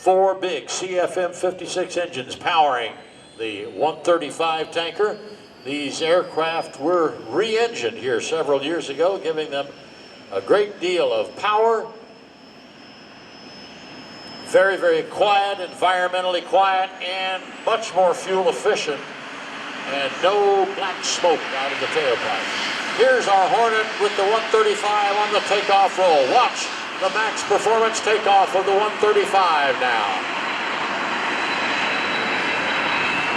4 big CFM56 engines powering the 135 tanker. These aircraft were re-engined here several years ago, giving them a great deal of power. Very, very quiet, environmentally quiet, and much more fuel efficient, and no black smoke out of the tailpipe. Here's our Hornet with the 135 on the takeoff roll. Watch the max performance takeoff of the 135 now.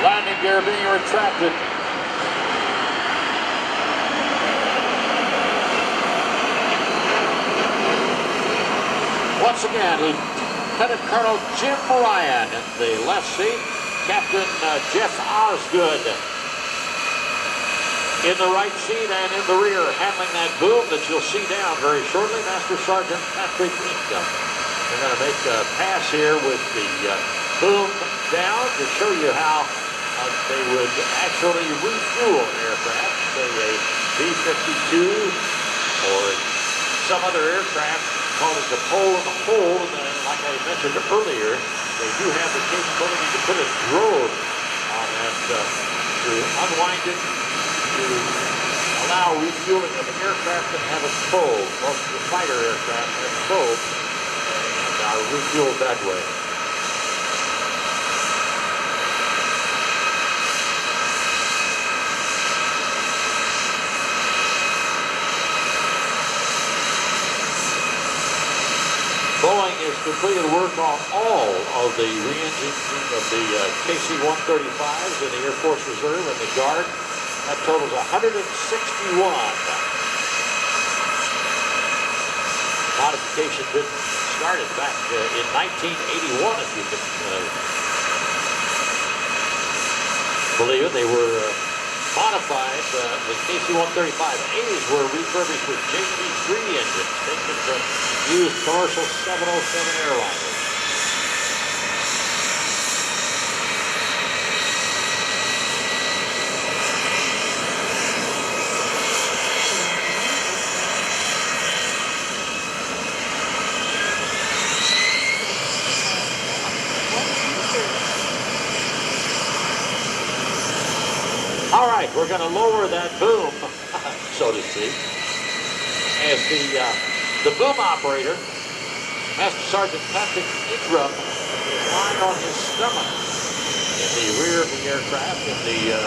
Landing gear being retracted. Once again, Lieutenant Colonel Jim Ryan in the left seat, Captain Jeff Osgood in the right seat, and in the rear, handling that boom that you'll see down very shortly, Master Sergeant Patrick Ingham. We're going to make a pass here with the boom down to show you how they would actually refuel an aircraft, say a B-52 or some other aircraft, called it the pole in the hole. And like I mentioned earlier, they do have the capability to put a drone on that to unwind it, to allow refueling of an aircraft that have a probe. Most of the fighter aircraft have probes and are refueled that way. Boeing has completed work on all of the re-engining of the KC-135s in the Air Force Reserve and the Guard. That totals 161. Modification didn't started back in 1981, if you can believe it. They were modified. The KC-135As were refurbished with JP3 engines, taken from used commercial 707 airliners. All right, we're going to lower that boom, so to speak, as the boom operator, Master Sergeant Patrick Ingham, is lying on his stomach in the rear of the aircraft in the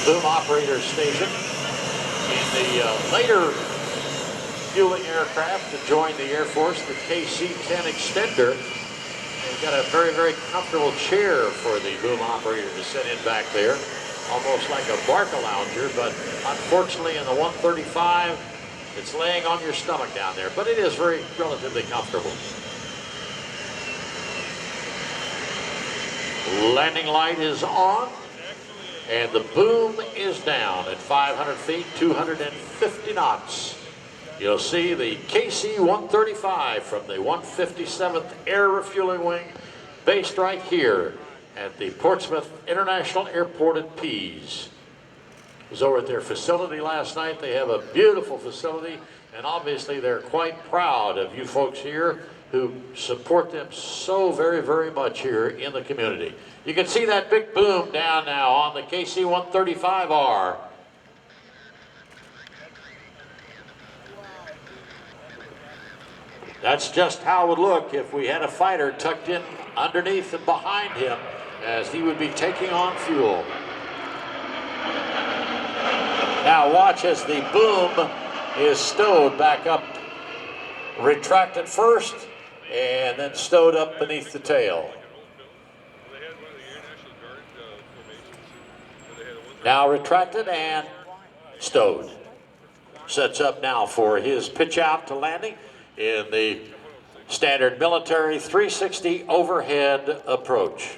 boom operator station. In the later fueling aircraft to join the Air Force, the KC-10 extender. They've got a very, very comfortable chair for the boom operator to sit in back there, almost like a Barca lounger, but unfortunately in the 135, it's laying on your stomach down there, but it is very relatively comfortable. Landing light is on, and the boom is down at 500 feet, 250 knots. You'll see the KC-135 from the 157th Air Refueling Wing, based right here at the Portsmouth International Airport at Pease. I was over at their facility last night. They have a beautiful facility, and obviously they're quite proud of you folks here who support them so very, very much here in the community. You can see that big boom down now on the KC-135R. That's just how it would look if we had a fighter tucked in underneath and behind him as he would be taking on fuel. Now watch as the boom is stowed back up, retracted first, and then stowed up beneath the tail. Now retracted and stowed. Sets up now for his pitch out to landing in the standard military 360 overhead approach.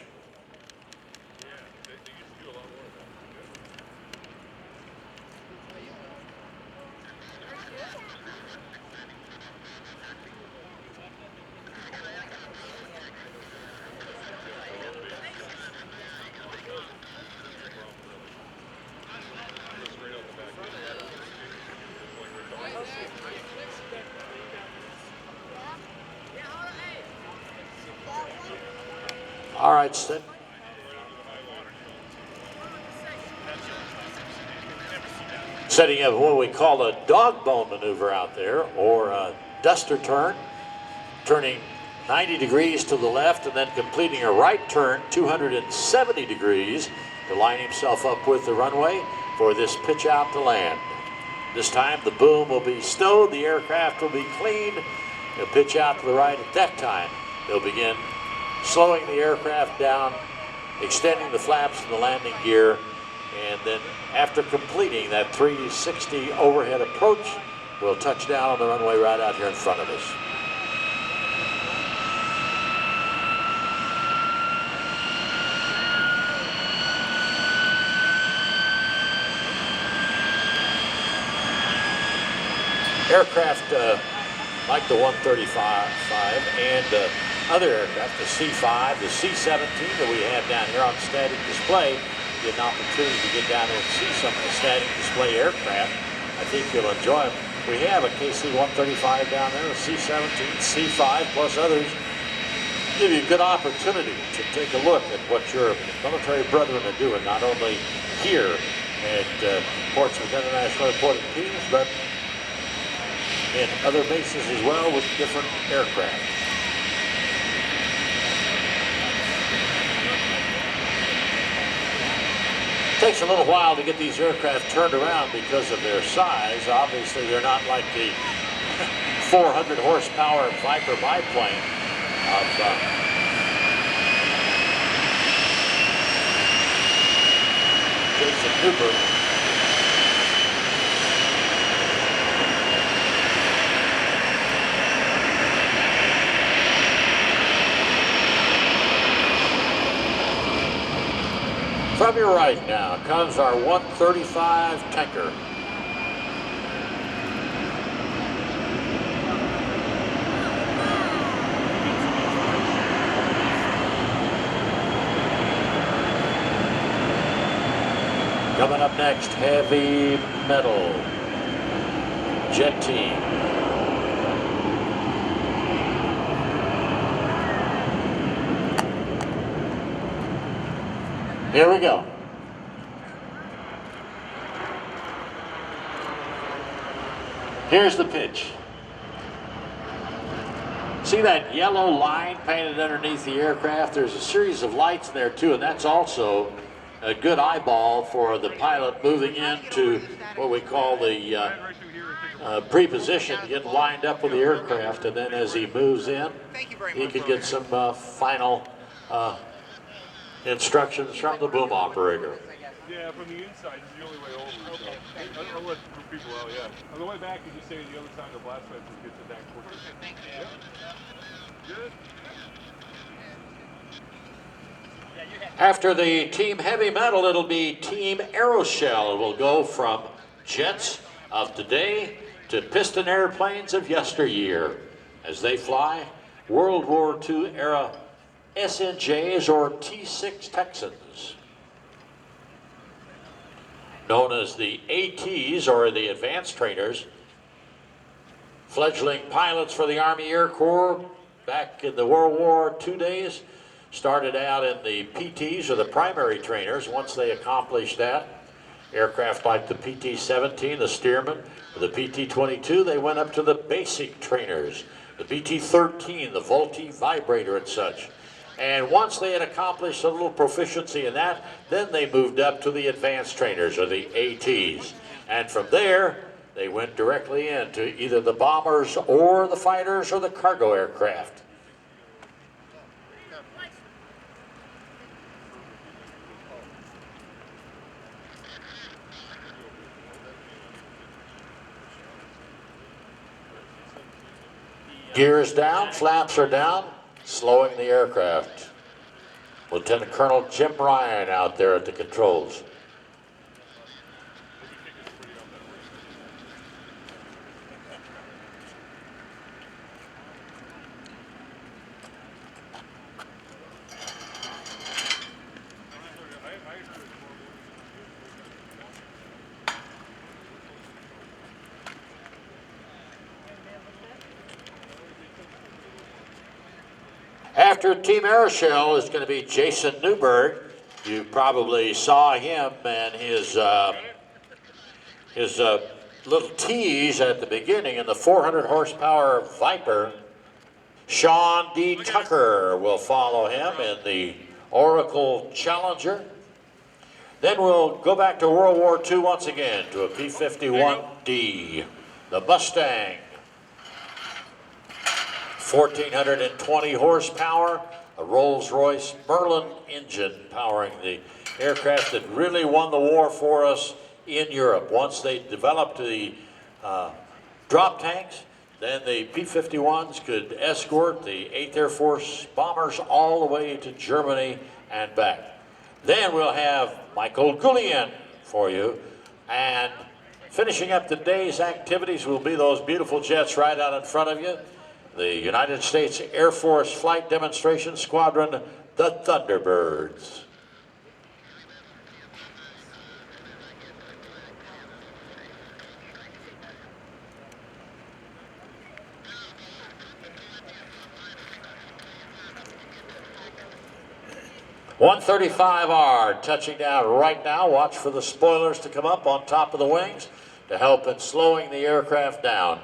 All right, Sid. Setting up what we call a dog bone maneuver out there, or a duster turn, turning 90 degrees to the left and then completing a right turn 270 degrees to line himself up with the runway for this pitch out to land. This time the boom will be stowed, the aircraft will be cleaned, they'll pitch out to the right. At that time, they'll begin slowing the aircraft down, extending the flaps and the landing gear, and then after completing that 360 overhead approach, we'll touch down on the runway right out here in front of us. Aircraft like the 135 and other aircraft, the C5, the C-17 that we have down here on static display, get an opportunity to get down there and see some of the static display aircraft. I think you'll enjoy them. We have a KC-135 down there, a C-17, C5, plus others. Give you a good opportunity to take a look at what your military brethren are doing, not only here at Portsmouth International Airport at Pease, but in other bases as well with different aircraft. It takes a little while to get these aircraft turned around because of their size. Obviously, they're not like the 400 horsepower Viper biplane of Jason Newberg. From your right now comes our 135 tanker. Coming up next, heavy metal jet team. Here we go. Here's the pitch. See that yellow line painted underneath the aircraft? There's a series of lights there too, and that's also a good eyeball for the pilot moving into what we call the pre-position, getting lined up with the aircraft, and then as he moves in, he can get some final instructions from the boom operator. Yeah, from the inside is the only way over. Okay. So I'll let people out, yeah. On the way back, you just say the other side of the blast pipe to get to that quicker. Thank you. Good. After the Team Heavy Metal, it'll be Team Aeroshell. It will go from jets of today to piston airplanes of yesteryear as they fly World War II era SNJs or T6 Texans. Known as the ATs or the advanced trainers, fledgling pilots for the Army Air Corps back in the World War II days, started out in the PTs or the primary trainers. Once they accomplished that, aircraft like the PT-17, the Stearman, the PT-22, they went up to the basic trainers, the PT-13, the Vultee vibrator and such. And once they had accomplished a little proficiency in that, then they moved up to the advanced trainers, or the ATs. And from there, they went directly into either the bombers or the fighters or the cargo aircraft. Gears down, flaps are down, slowing the aircraft. Lieutenant Colonel Jim Ryan out there at the controls. After Team Airshow is going to be Jason Newberg. You probably saw him and his little tease at the beginning in the 400 horsepower Viper. Sean D. Tucker will follow him in the Oracle Challenger. Then we'll go back to World War II once again to a P-51D, the Mustang. 1,420 horsepower, a Rolls-Royce Merlin engine powering the aircraft that really won the war for us in Europe. Once they developed the drop tanks, then the P-51s could escort the 8th Air Force bombers all the way to Germany and back. Then we'll have Michael Goulian for you, and finishing up the day's activities will be those beautiful jets right out in front of you. The United States Air Force Flight Demonstration Squadron, the Thunderbirds. .135R touching down right now. Watch for the spoilers to come up on top of the wings to help in slowing the aircraft down.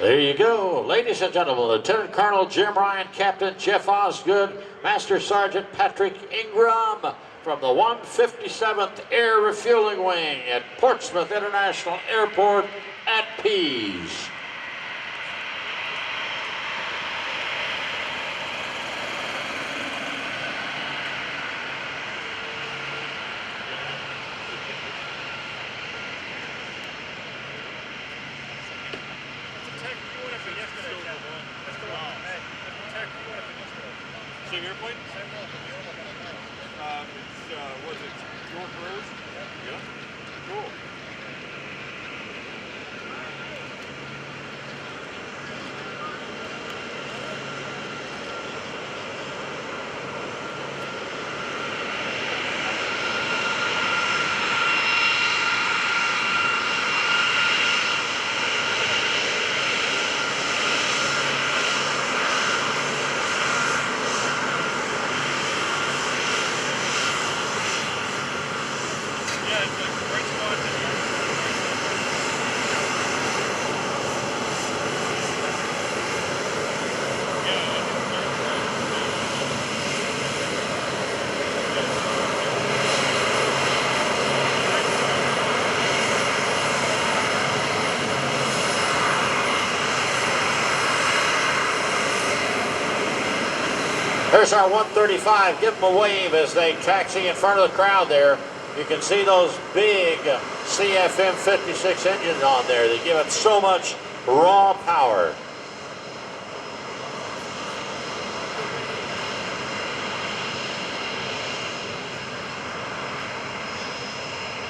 There you go. Ladies and gentlemen, Lieutenant Colonel Jim Ryan, Captain Jeff Osgood, Master Sergeant Patrick Ingram from the 157th Air Refueling Wing at Portsmouth International Airport at Pease. Same airplane? Was it York Rose? Yeah. Cool. There's our 135. Give them a wave as they taxi in front of the crowd there. You can see those big CFM56 engines on there. They give it so much raw power.